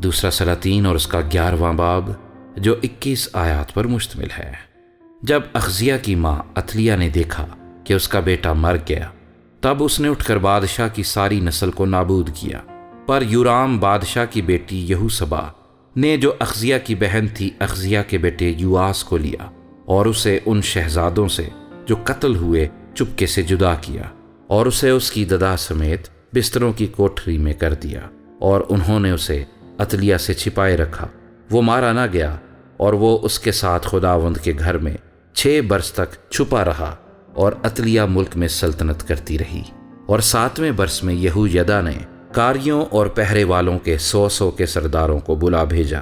دوسرا سلاطین اور اس کا 11واں باب جو 21 آیات پر مشتمل ہے۔ جب اخزیہ کی ماں عتلیہ نے دیکھا کہ اس کا بیٹا مر گیا، تب اس نے اٹھ کر بادشاہ کی ساری نسل کو نابود کیا۔ پر یورام بادشاہ کی بیٹی یہوشبا نے جو اخزیہ کی بہن تھی اخزیہ کے بیٹے یواس کو لیا اور اسے ان شہزادوں سے جو قتل ہوئے چپکے سے جدا کیا، اور اسے اس کی ددا سمیت بستروں کی کوٹھری میں کر دیا، اور انہوں نے اسے عتلیہ سے چھپائے رکھا۔ وہ مارا نہ گیا، اور وہ اس کے ساتھ خداوند کے گھر میں 6 برس تک چھپا رہا، اور عتلیہ ملک میں سلطنت کرتی رہی۔ اور 7ویں برس میں یہویدا نے کاریوں اور پہرے والوں کے 100 کے سرداروں کو بلا بھیجا،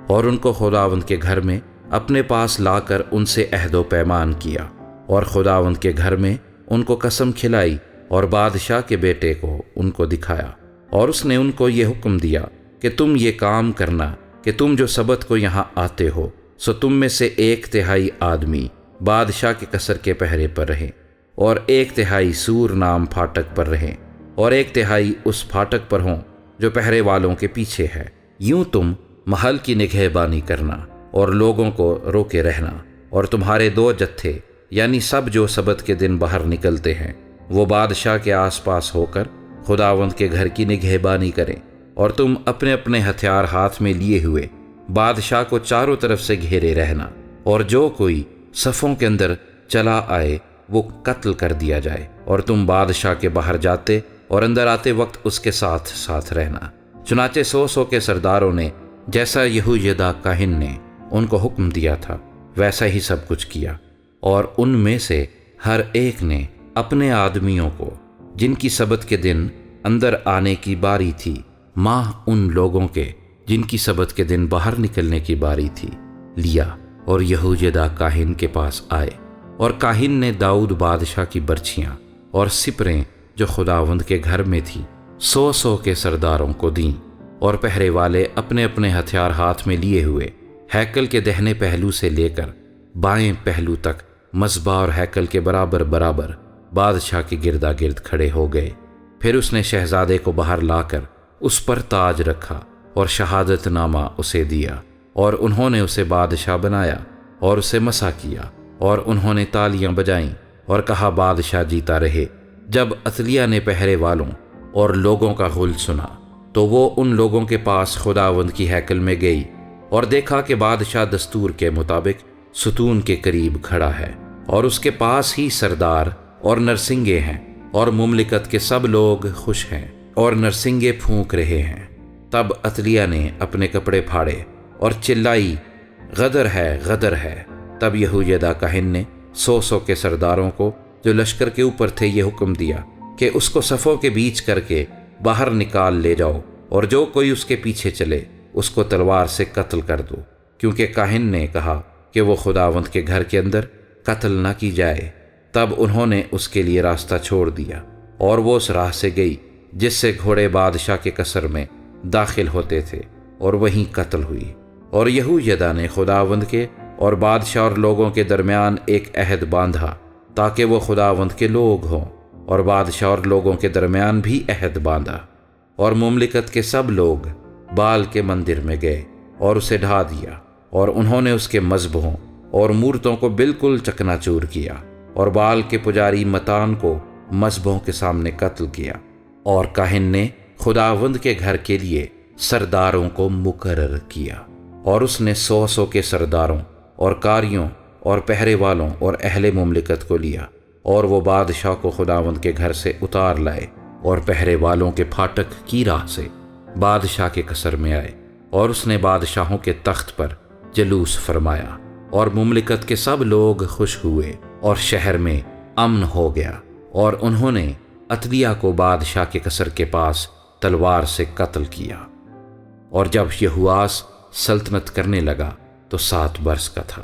اور ان کو خداوند کے گھر میں اپنے پاس لا کر ان سے عہد و پیمان کیا، اور خداوند کے گھر میں ان کو قسم کھلائی، اور بادشاہ کے بیٹے کو ان کو دکھایا۔ اور اس نے ان کو یہ حکم دیا کہ تم یہ کام کرنا کہ تم جو سبت کو یہاں آتے ہو، سو تم میں سے 1/3 آدمی بادشاہ کے قصر کے پہرے پر رہیں، اور 1/3 سور نام پھاٹک پر رہیں، اور 1/3 اس پھاٹک پر ہوں جو پہرے والوں کے پیچھے ہے۔ یوں تم محل کی نگہبانی کرنا اور لوگوں کو روکے رہنا، اور تمہارے 2 جتھے یعنی سب جو سبت کے دن باہر نکلتے ہیں وہ بادشاہ کے آس پاس ہو کر خداوند کے گھر کی نگہبانی کریں، اور تم اپنے اپنے ہتھیار ہاتھ میں لیے ہوئے بادشاہ کو چاروں طرف سے گھیرے رہنا، اور جو کوئی صفوں کے اندر چلا آئے وہ قتل کر دیا جائے، اور تم بادشاہ کے باہر جاتے اور اندر آتے وقت اس کے ساتھ ساتھ رہنا۔ چنانچہ 100 کے سرداروں نے جیسا یہویدا کاہن نے ان کو حکم دیا تھا ویسا ہی سب کچھ کیا، اور ان میں سے ہر ایک نے اپنے آدمیوں کو جن کی سبت کے دن اندر آنے کی باری تھی، ماہ ان لوگوں کے جن کی سبت کے دن باہر نکلنے کی باری تھی، لیا اور یہویدا کاہن کے پاس آئے۔ اور کاہن نے داؤد بادشاہ کی برچھیاں اور سپریں جو خداوند کے گھر میں تھی 100 کے سرداروں کو دیں، اور پہرے والے اپنے اپنے ہتھیار ہاتھ میں لیے ہوئے ہیکل کے دہنے پہلو سے لے کر بائیں پہلو تک مذبح اور ہیکل کے برابر برابر بادشاہ کے گردا گرد کھڑے ہو گئے۔ پھر اس نے شہزادے کو باہر لا کر اس پر تاج رکھا اور شہادت نامہ اسے دیا، اور انہوں نے اسے بادشاہ بنایا اور اسے مسح کیا، اور انہوں نے تالیاں بجائیں اور کہا بادشاہ جیتا رہے۔ جب عتلیہ نے پہرے والوں اور لوگوں کا غل سنا تو وہ ان لوگوں کے پاس خداوند کی ہیکل میں گئی، اور دیکھا کہ بادشاہ دستور کے مطابق ستون کے قریب کھڑا ہے، اور اس کے پاس ہی سردار اور نرسنگے ہیں، اور مملکت کے سب لوگ خوش ہیں اور نرسنگے پھونک رہے ہیں۔ تب عتلیہ نے اپنے کپڑے پھاڑے اور چلائی، غدر ہے، غدر ہے۔ تب یہویدا کاہن نے 100 کے سرداروں کو جو لشکر کے اوپر تھے یہ حکم دیا کہ اس کو صفوں کے بیچ کر کے باہر نکال لے جاؤ، اور جو کوئی اس کے پیچھے چلے اس کو تلوار سے قتل کر دو، کیونکہ کاہن نے کہا کہ وہ خداوند کے گھر کے اندر قتل نہ کی جائے۔ تب انہوں نے اس کے لیے راستہ چھوڑ دیا، اور وہ اس راہ سے گئی جس سے گھوڑے بادشاہ کے قصر میں داخل ہوتے تھے، اور وہیں قتل ہوئی۔ اور یہویدا نے خداوند کے اور بادشاہ اور لوگوں کے درمیان ایک عہد باندھا تاکہ وہ خداوند کے لوگ ہوں، اور بادشاہ اور لوگوں کے درمیان بھی عہد باندھا۔ اور مملکت کے سب لوگ بال کے مندر میں گئے اور اسے ڈھا دیا، اور انہوں نے اس کے مذبحوں اور مورتوں کو بالکل چکنا چور کیا، اور بال کے پجاری متان کو مذبحوں کے سامنے قتل کیا۔ اور کاہن نے خداوند کے گھر کے لیے سرداروں کو مقرر کیا، اور اس نے 100 کے سرداروں اور کاریوں اور پہرے والوں اور اہل مملکت کو لیا، اور وہ بادشاہ کو خداوند کے گھر سے اتار لائے، اور پہرے والوں کے پھاٹک کی راہ سے بادشاہ کے قصر میں آئے، اور اس نے بادشاہوں کے تخت پر جلوس فرمایا، اور مملکت کے سب لوگ خوش ہوئے، اور شہر میں امن ہو گیا۔ اور انہوں نے عتلیہ کو بادشاہ کے قصر کے پاس تلوار سے قتل کیا۔ اور جب یہواس سلطنت کرنے لگا تو 7 برس کا تھا۔